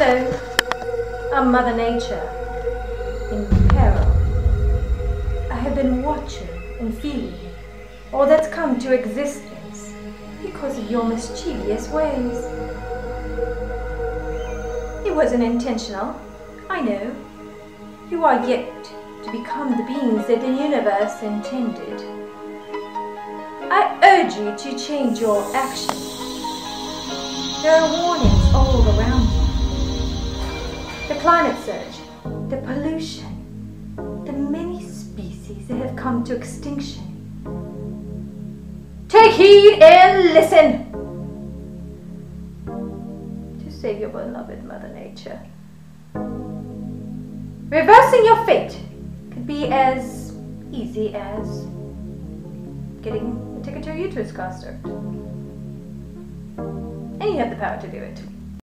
So, I'm Mother Nature, in peril. I have been watching and feeling all that's come to existence because of your mischievous ways. It wasn't intentional, I know. You are yet to become the beings that the universe intended. I urge you to change your actions. There are warnings all around you. The climate surge, the pollution, the many species that have come to extinction. Take heed and listen! To save your beloved Mother Nature. Reversing your fate could be as easy as getting a ticket to a uterus concert. And you have the power to do it.